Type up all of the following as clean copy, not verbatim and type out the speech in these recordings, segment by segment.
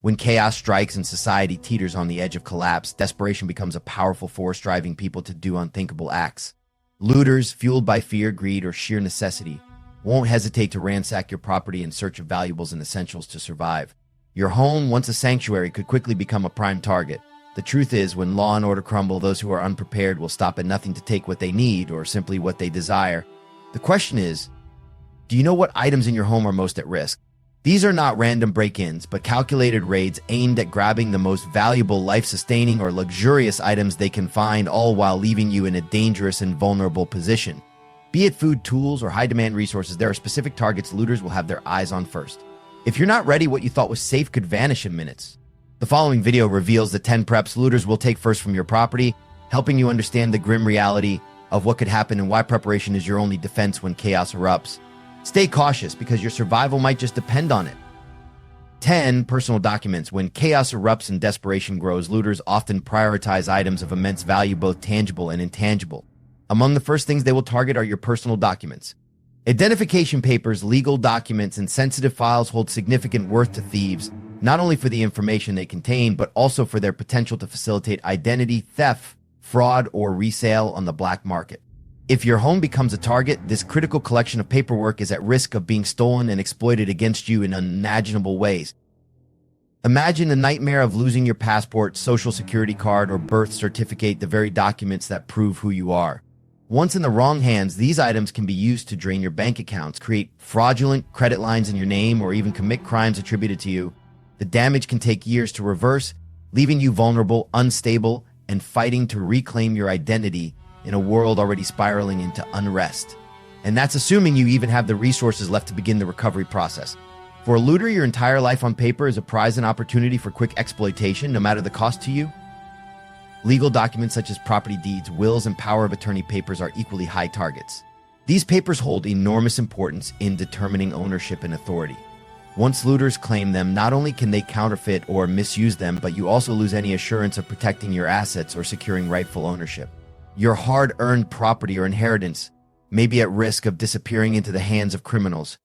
When chaos strikes and society teeters on the edge of collapse, desperation becomes a powerful force driving people to do unthinkable acts. Looters, fueled by fear, greed, or sheer necessity, won't hesitate to ransack your property in search of valuables and essentials to survive. Your home, once a sanctuary, could quickly become a prime target. The truth is, when law and order crumble, those who are unprepared will stop at nothing to take what they need or simply what they desire. The question is, do you know what items in your home are most at risk? These are not random break-ins, but calculated raids aimed at grabbing the most valuable, life-sustaining, or luxurious items they can find, all while leaving you in a dangerous and vulnerable position. Be it food, tools, or high-demand resources, there are specific targets looters will have their eyes on first. If you're not ready, what you thought was safe could vanish in minutes. The following video reveals the 10 preps looters will take first from your property, helping you understand the grim reality of what could happen and why preparation is your only defense when chaos erupts. Stay cautious because your survival might just depend on it. 10. Personal documents. When chaos erupts and desperation grows, looters often prioritize items of immense value, both tangible and intangible. Among the first things they will target are your personal documents. Identification papers, legal documents, and sensitive files hold significant worth to thieves, not only for the information they contain, but also for their potential to facilitate identity theft, fraud, or resale on the black market. If your home becomes a target, this critical collection of paperwork is at risk of being stolen and exploited against you in unimaginable ways. Imagine the nightmare of losing your passport, social security card, or birth certificate, the very documents that prove who you are. Once in the wrong hands, these items can be used to drain your bank accounts, create fraudulent credit lines in your name, or even commit crimes attributed to you. The damage can take years to reverse, leaving you vulnerable, unstable, and fighting to reclaim your identity in a world already spiraling into unrest. And that's assuming you even have the resources left to begin the recovery process. For a looter, your entire life on paper is a prize and opportunity for quick exploitation, no matter the cost to you. Legal documents such as property deeds, wills, and power of attorney papers are equally high targets. These papers hold enormous importance in determining ownership and authority. Once looters claim them, not only can they counterfeit or misuse them, but you also lose any assurance of protecting your assets or securing rightful ownership. Your hard-earned property or inheritance may be at risk of disappearing into the hands of criminals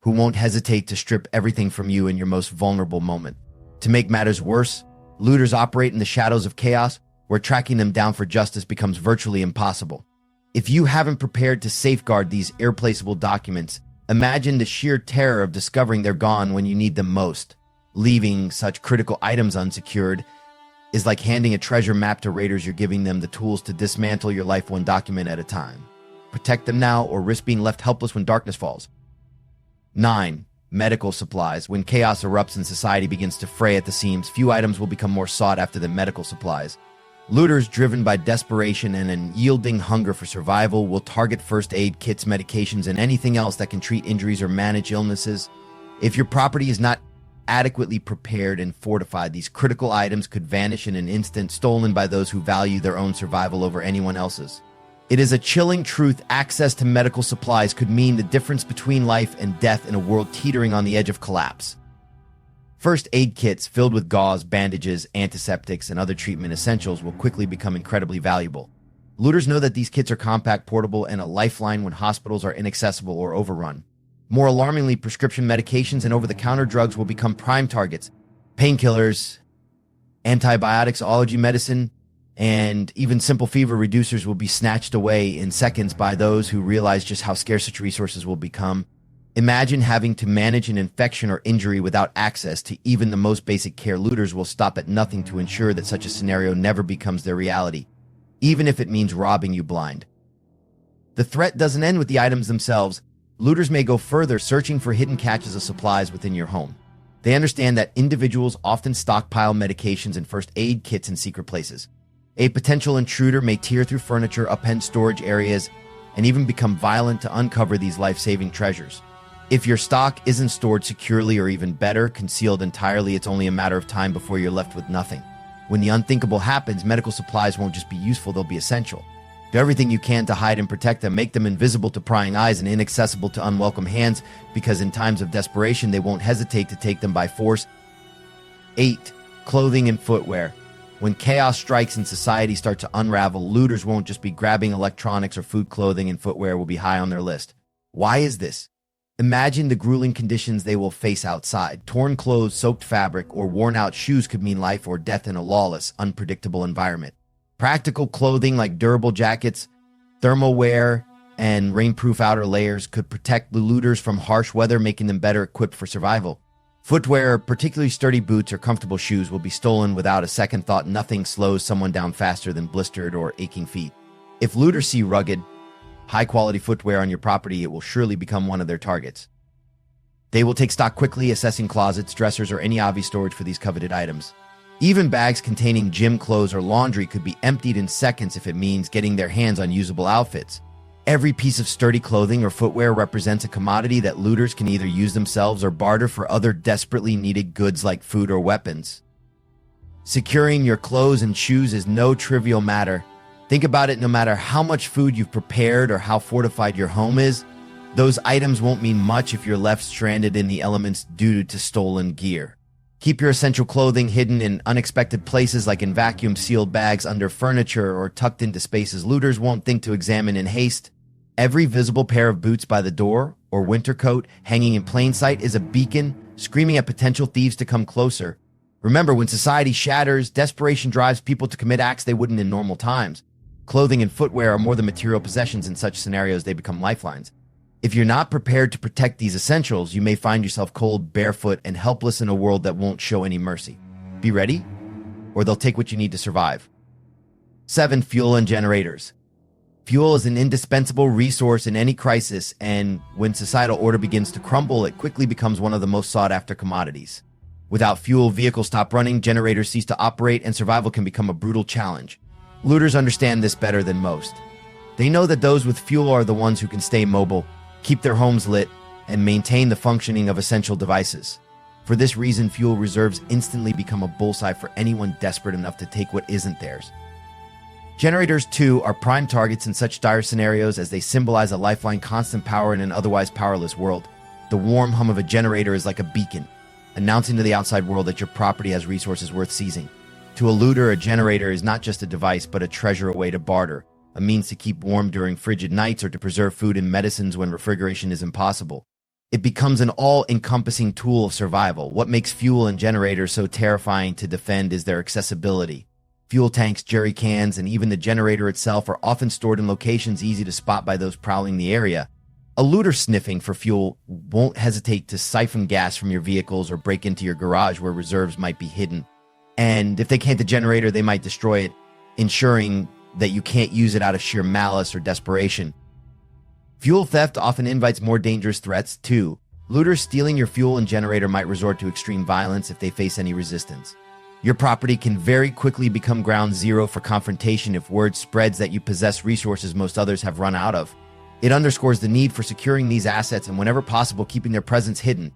who won't hesitate to strip everything from you in your most vulnerable moment. To make matters worse, looters operate in the shadows of chaos, where tracking them down for justice becomes virtually impossible. If you haven't prepared to safeguard these irreplaceable documents, imagine the sheer terror of discovering they're gone when you need them most. Leaving such critical items unsecured is like handing a treasure map to raiders. You're giving them the tools to dismantle your life one document at a time. Protect them now or risk being left helpless when darkness falls. 9. Medical supplies. When chaos erupts and society begins to fray at the seams, few items will become more sought after than medical supplies. Looters, driven by desperation and an unyielding hunger for survival, will target first aid kits, medications, and anything else that can treat injuries or manage illnesses. If your property is not adequately prepared and fortified, these critical items could vanish in an instant, stolen by those who value their own survival over anyone else's. It is a chilling truth. Access to medical supplies could mean the difference between life and death in a world teetering on the edge of collapse. First aid kits filled with gauze, bandages, antiseptics, and other treatment essentials will quickly become incredibly valuable. Looters know that these kits are compact, portable, and a lifeline when hospitals are inaccessible or overrun. More alarmingly, prescription medications and over-the-counter drugs will become prime targets. Painkillers, antibiotics, allergy medicine, and even simple fever reducers will be snatched away in seconds by those who realize just how scarce such resources will become. Imagine having to manage an infection or injury without access to even the most basic care. Looters will stop at nothing to ensure that such a scenario never becomes their reality, even if it means robbing you blind. The threat doesn't end with the items themselves. Looters may go further, searching for hidden caches of supplies within your home. They understand that individuals often stockpile medications and first aid kits in secret places. A potential intruder may tear through furniture, upend storage areas, and even become violent to uncover these life-saving treasures. If your stock isn't stored securely, or even better, concealed entirely, it's only a matter of time before you're left with nothing. When the unthinkable happens, medical supplies won't just be useful, they'll be essential. Do everything you can to hide and protect them. Make them invisible to prying eyes and inaccessible to unwelcome hands, because in times of desperation, they won't hesitate to take them by force. 8. Clothing and footwear. When chaos strikes and society starts to unravel, looters won't just be grabbing electronics or food. Clothing and footwear will be high on their list. Why is this? Imagine the grueling conditions they will face outside. Torn clothes, soaked fabric, or worn-out shoes could mean life or death in a lawless, unpredictable environment. Practical clothing like durable jackets, thermal wear, and rainproof outer layers could protect the looters from harsh weather, making them better equipped for survival. Footwear, particularly sturdy boots or comfortable shoes, will be stolen without a second thought. Nothing slows someone down faster than blistered or aching feet. If looters see rugged, high-quality footwear on your property, it will surely become one of their targets. They will take stock quickly, assessing closets, dressers, or any obvious storage for these coveted items. Even bags containing gym clothes or laundry could be emptied in seconds if it means getting their hands on usable outfits. Every piece of sturdy clothing or footwear represents a commodity that looters can either use themselves or barter for other desperately needed goods like food or weapons. Securing your clothes and shoes is no trivial matter. Think about it, no matter how much food you've prepared or how fortified your home is, those items won't mean much if you're left stranded in the elements due to stolen gear. Keep your essential clothing hidden in unexpected places like in vacuum-sealed bags under furniture or tucked into spaces looters won't think to examine in haste. Every visible pair of boots by the door or winter coat hanging in plain sight is a beacon, screaming at potential thieves to come closer. Remember, when society shatters, desperation drives people to commit acts they wouldn't in normal times. Clothing and footwear are more than material possessions. In such scenarios, they become lifelines. If you're not prepared to protect these essentials, you may find yourself cold, barefoot, and helpless in a world that won't show any mercy. Be ready, or they'll take what you need to survive. 7. Fuel and generators. Fuel is an indispensable resource in any crisis, and when societal order begins to crumble, it quickly becomes one of the most sought-after commodities. Without fuel, vehicles stop running, generators cease to operate, and survival can become a brutal challenge. Looters understand this better than most. They know that those with fuel are the ones who can stay mobile, keep their homes lit, and maintain the functioning of essential devices. For this reason, fuel reserves instantly become a bullseye for anyone desperate enough to take what isn't theirs. Generators, too, are prime targets in such dire scenarios as they symbolize a lifeline, constant power in an otherwise powerless world. The warm hum of a generator is like a beacon, announcing to the outside world that your property has resources worth seizing. To a looter, a generator is not just a device, but a treasure, a way to barter, a means to keep warm during frigid nights or to preserve food and medicines when refrigeration is impossible. It becomes an all-encompassing tool of survival. What makes fuel and generators so terrifying to defend is their accessibility. Fuel tanks, jerry cans, and even the generator itself are often stored in locations easy to spot by those prowling the area. A looter sniffing for fuel won't hesitate to siphon gas from your vehicles or break into your garage where reserves might be hidden. And if they can't the generator, they might destroy it, ensuring that you can't use it out of sheer malice or desperation. Fuel theft often invites more dangerous threats, too. Looters stealing your fuel and generator might resort to extreme violence if they face any resistance. Your property can very quickly become ground zero for confrontation if word spreads that you possess resources most others have run out of. It underscores the need for securing these assets and, whenever possible, keeping their presence hidden.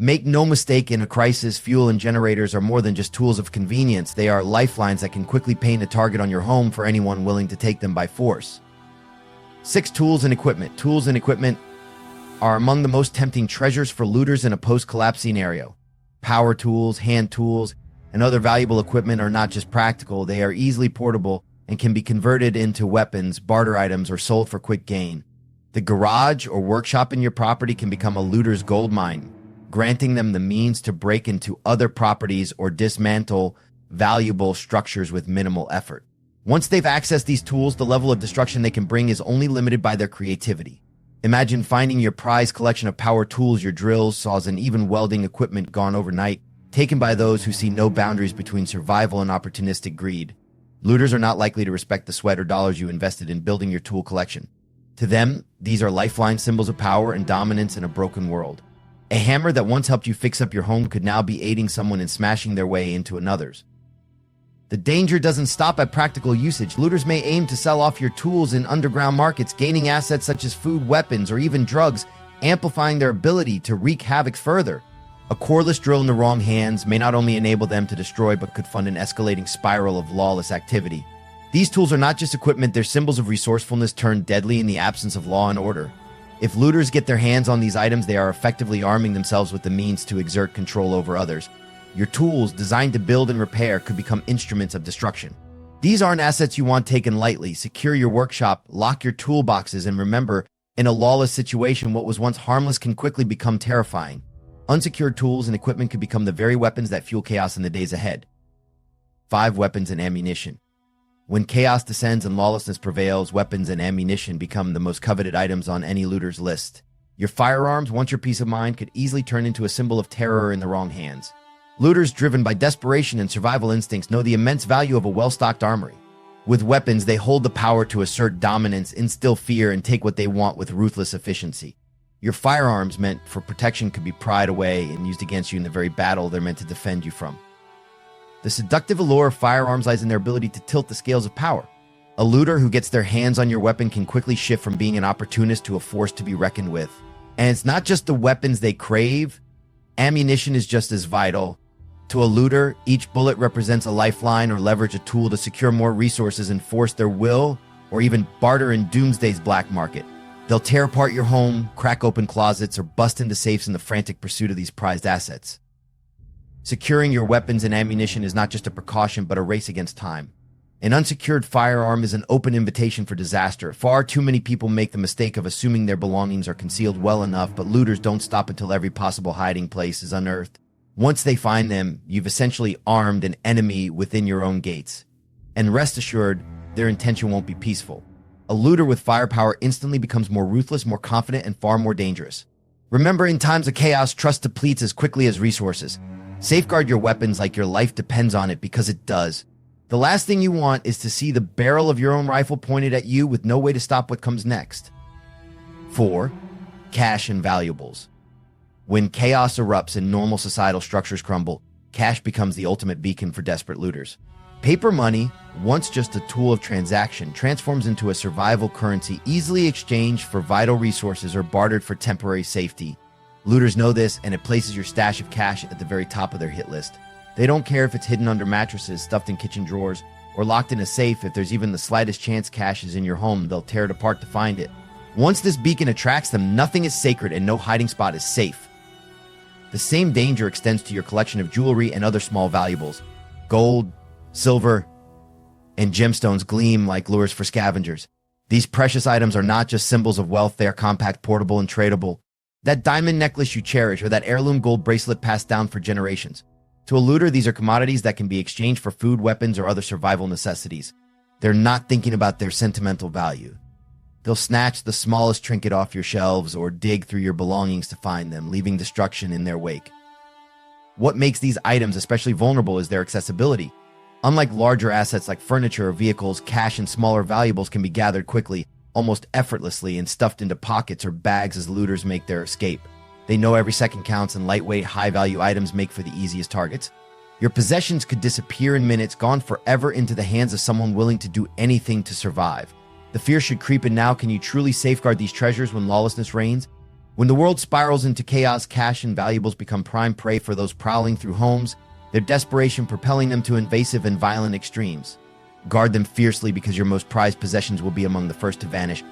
Make no mistake, in a crisis, fuel and generators are more than just tools of convenience. They are lifelines that can quickly paint a target on your home for anyone willing to take them by force. 6. Tools and equipment. Tools and equipment are among the most tempting treasures for looters in a post-collapse scenario. Power tools, hand tools, and other valuable equipment are not just practical, they are easily portable and can be converted into weapons, barter items, or sold for quick gain. The garage or workshop in your property can become a looter's goldmine, granting them the means to break into other properties or dismantle valuable structures with minimal effort. Once they've accessed these tools, the level of destruction they can bring is only limited by their creativity. Imagine finding your prized collection of power tools, your drills, saws, and even welding equipment gone overnight, taken by those who see no boundaries between survival and opportunistic greed. Looters are not likely to respect the sweat or dollars you invested in building your tool collection. To them, these are lifeline symbols of power and dominance in a broken world. A hammer that once helped you fix up your home could now be aiding someone in smashing their way into another's. The danger doesn't stop at practical usage. Looters may aim to sell off your tools in underground markets, gaining assets such as food, weapons, or even drugs, amplifying their ability to wreak havoc further. A cordless drill in the wrong hands may not only enable them to destroy, but could fund an escalating spiral of lawless activity. These tools are not just equipment, they're symbols of resourcefulness turned deadly in the absence of law and order. If looters get their hands on these items, they are effectively arming themselves with the means to exert control over others. Your tools, designed to build and repair, could become instruments of destruction. These aren't assets you want taken lightly. Secure your workshop, lock your toolboxes, and remember, In a lawless situation, what was once harmless can quickly become terrifying. Unsecured tools and equipment could become the very weapons that fuel chaos in the days ahead. 5. Weapons and ammunition. When chaos descends and lawlessness prevails, weapons and ammunition become the most coveted items on any looter's list. Your firearms, once your peace of mind, could easily turn into a symbol of terror in the wrong hands. Looters driven by desperation and survival instincts know the immense value of a well-stocked armory. With weapons, they hold the power to assert dominance, instill fear, and take what they want with ruthless efficiency. Your firearms meant for protection could be pried away and used against you in the very battle they're meant to defend you from. The seductive allure of firearms lies in their ability to tilt the scales of power. A looter who gets their hands on your weapon can quickly shift from being an opportunist to a force to be reckoned with. And it's not just the weapons they crave. Ammunition is just as vital. To a looter, each bullet represents a lifeline or leverage a tool to secure more resources and force their will, or even barter in doomsday's black market. They'll tear apart your home, crack open closets, or bust into safes in the frantic pursuit of these prized assets. Securing your weapons and ammunition is not just a precaution, but a race against time. An unsecured firearm is an open invitation for disaster. Far too many people make the mistake of assuming their belongings are concealed well enough, but looters don't stop until every possible hiding place is unearthed. Once they find them, you've essentially armed an enemy within your own gates. And rest assured, their intention won't be peaceful. A looter with firepower instantly becomes more ruthless, more confident, and far more dangerous. Remember, in times of chaos, trust depletes as quickly as resources. Safeguard your weapons like your life depends on it, because it does. The last thing you want is to see the barrel of your own rifle pointed at you with no way to stop what comes next. 4. Cash and valuables. When chaos erupts and normal societal structures crumble, cash becomes the ultimate beacon for desperate looters. Paper money, once just a tool of transaction, transforms into a survival currency easily exchanged for vital resources or bartered for temporary safety. Looters know this, and it places your stash of cash at the very top of their hit list. They don't care if it's hidden under mattresses, stuffed in kitchen drawers, or locked in a safe. If there's even the slightest chance cash is in your home, they'll tear it apart to find it. Once this beacon attracts them, nothing is sacred and no hiding spot is safe. The same danger extends to your collection of jewelry and other small valuables. Gold, silver, and gemstones gleam like lures for scavengers. These precious items are not just symbols of wealth, they are compact, portable, and tradable. That diamond necklace you cherish, or that heirloom gold bracelet passed down for generations. To a looter, these are commodities that can be exchanged for food, weapons, or other survival necessities. They're not thinking about their sentimental value. They'll snatch the smallest trinket off your shelves or dig through your belongings to find them, leaving destruction in their wake. What makes these items especially vulnerable is their accessibility. Unlike larger assets like furniture or vehicles, cash and smaller valuables can be gathered quickly, almost effortlessly, and stuffed into pockets or bags as looters make their escape. They know every second counts, and lightweight, high-value items make for the easiest targets. Your possessions could disappear in minutes, gone forever into the hands of someone willing to do anything to survive. The fear should creep in now. Can you truly safeguard these treasures when lawlessness reigns? When the world spirals into chaos, cash and valuables become prime prey for those prowling through homes, their desperation propelling them to invasive and violent extremes. Guard them fiercely, because your most prized possessions will be among the first to vanish.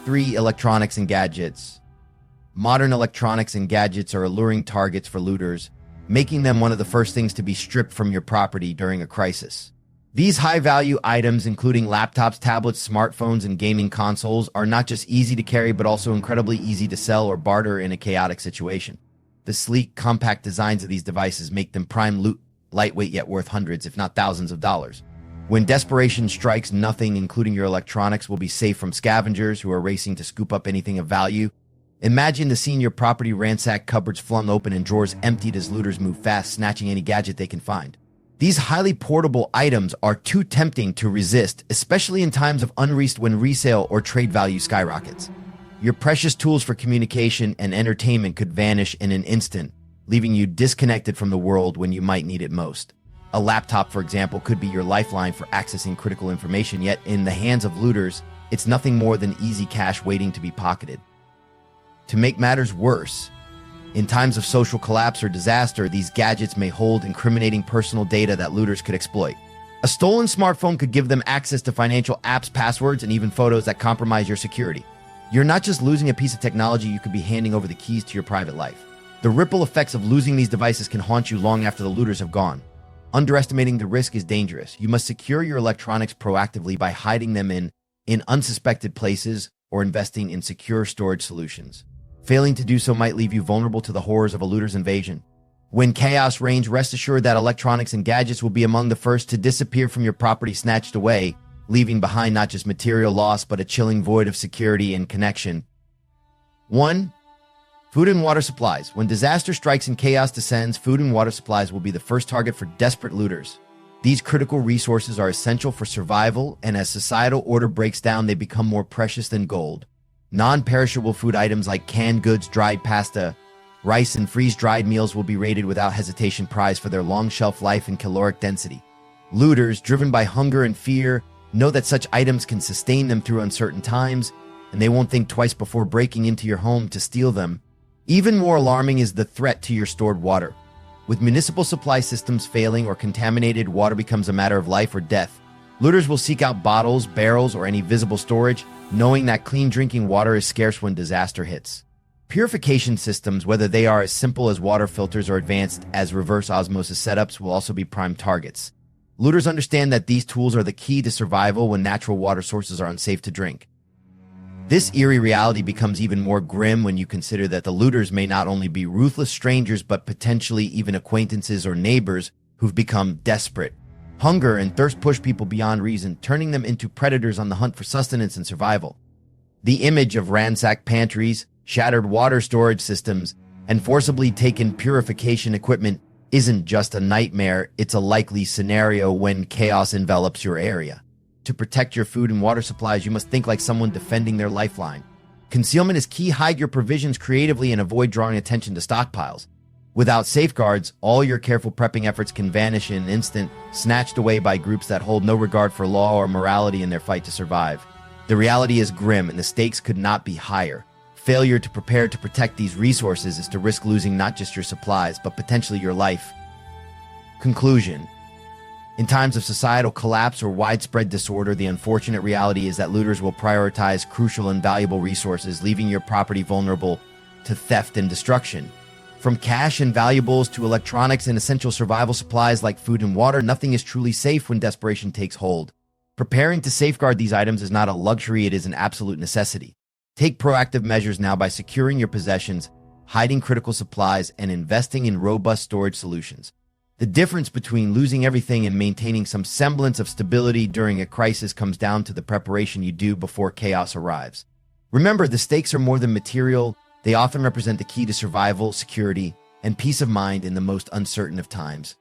3. Electronics and gadgets. Modern electronics and gadgets are alluring targets for looters, making them one of the first things to be stripped from your property during a crisis. These high-value items, including laptops, tablets, smartphones, and gaming consoles, are not just easy to carry, but also incredibly easy to sell or barter in a chaotic situation. The sleek, compact designs of these devices make them prime loot, lightweight yet worth hundreds, if not thousands of dollars. When desperation strikes, nothing, including your electronics, will be safe from scavengers who are racing to scoop up anything of value. Imagine the scene: your property ransacked, cupboards flung open, and drawers emptied as looters move fast, snatching any gadget they can find. These highly portable items are too tempting to resist, especially in times of unrest when resale or trade value skyrockets. Your precious tools for communication and entertainment could vanish in an instant, leaving you disconnected from the world when you might need it most. A laptop, for example, could be your lifeline for accessing critical information, yet in the hands of looters, it's nothing more than easy cash waiting to be pocketed. To make matters worse, in times of social collapse or disaster, these gadgets may hold incriminating personal data that looters could exploit. A stolen smartphone could give them access to financial apps, passwords, and even photos that compromise your security. You're not just losing a piece of technology, you could be handing over the keys to your private life. The ripple effects of losing these devices can haunt you long after the looters have gone. Underestimating the risk is dangerous. You must secure your electronics proactively by hiding them in unsuspected places, or investing in secure storage solutions. Failing to do so might leave you vulnerable to the horrors of a looter's invasion. When chaos reigns, rest assured that electronics and gadgets will be among the first to disappear from your property, snatched away, leaving behind not just material loss, but a chilling void of security and connection. 1. Food and water supplies. When disaster strikes and chaos descends, food and water supplies will be the first target for desperate looters. These critical resources are essential for survival, and as societal order breaks down, they become more precious than gold. Non-perishable food items like canned goods, dried pasta, rice, and freeze-dried meals will be raided without hesitation, prized for their long shelf life and caloric density. Looters, driven by hunger and fear, know that such items can sustain them through uncertain times, and they won't think twice before breaking into your home to steal them. Even more alarming is the threat to your stored water. With municipal supply systems failing or contaminated, water becomes a matter of life or death. Looters will seek out bottles, barrels, or any visible storage, knowing that clean drinking water is scarce when disaster hits. Purification systems, whether they are as simple as water filters or advanced as reverse osmosis setups, will also be prime targets. Looters understand that these tools are the key to survival when natural water sources are unsafe to drink. This eerie reality becomes even more grim when you consider that the looters may not only be ruthless strangers, but potentially even acquaintances or neighbors who've become desperate. Hunger and thirst push people beyond reason, turning them into predators on the hunt for sustenance and survival. The image of ransacked pantries, shattered water storage systems, and forcibly taken purification equipment isn't just a nightmare, it's a likely scenario when chaos envelops your area. To protect your food and water supplies, you must think like someone defending their lifeline. Concealment is key. Hide your provisions creatively and avoid drawing attention to stockpiles. Without safeguards, all your careful prepping efforts can vanish in an instant, snatched away by groups that hold no regard for law or morality in their fight to survive. The reality is grim, and the stakes could not be higher. Failure to prepare to protect these resources is to risk losing not just your supplies, but potentially your life. Conclusion. In times of societal collapse or widespread disorder, the unfortunate reality is that looters will prioritize crucial and valuable resources, leaving your property vulnerable to theft and destruction. From cash and valuables to electronics and essential survival supplies like food and water, nothing is truly safe when desperation takes hold. Preparing to safeguard these items is not a luxury, it is an absolute necessity. Take proactive measures now by securing your possessions, hiding critical supplies, and investing in robust storage solutions. The difference between losing everything and maintaining some semblance of stability during a crisis comes down to the preparation you do before chaos arrives. Remember, the stakes are more than material. They often represent the key to survival, security, and peace of mind in the most uncertain of times.